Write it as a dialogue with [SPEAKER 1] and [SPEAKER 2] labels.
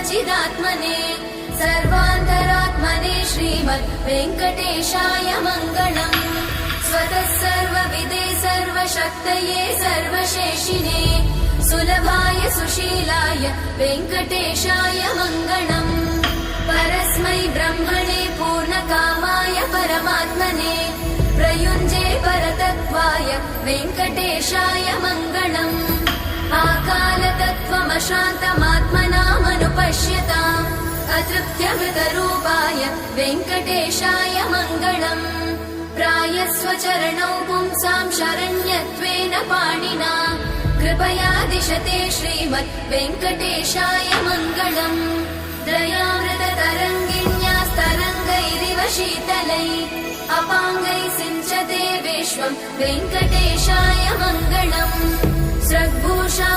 [SPEAKER 1] चिदात्मने सर्वान्तरात्मने श्रीमद् वेङ्कटेशाय मङ्गलम्। स्वतः सर्वविदे सर्वशक्तये सर्वशेषिने सुलभाय सुशीलाय वेङ्कटेशाय मङ्गलम्। परस्मै ब्रह्मणे पूर्णकामाय परमात्मने प्रयुञ्जे परतत्त्वाय वेङ्कटेशाय मङ्गलम्। आकालतत्त्वमशान्तमात्मनामनुपश्यताम् अतृप्त्यमृतरूपाय वेङ्कटेशाय मङ्गलम्। प्रायस्वचरणौ पुंसां शरण्यत्वेन पाणिना कृपया दिशते श्रीमद् वेङ्कटेशाय मङ्गलम्। दयामृततरङ्गिण्यास्तरङ्गैरिव शीतलैः अपाङ्गैः सिञ्चते विश्वम् वेङ्कटेशाय मङ्गलम्। स्रग्भूषा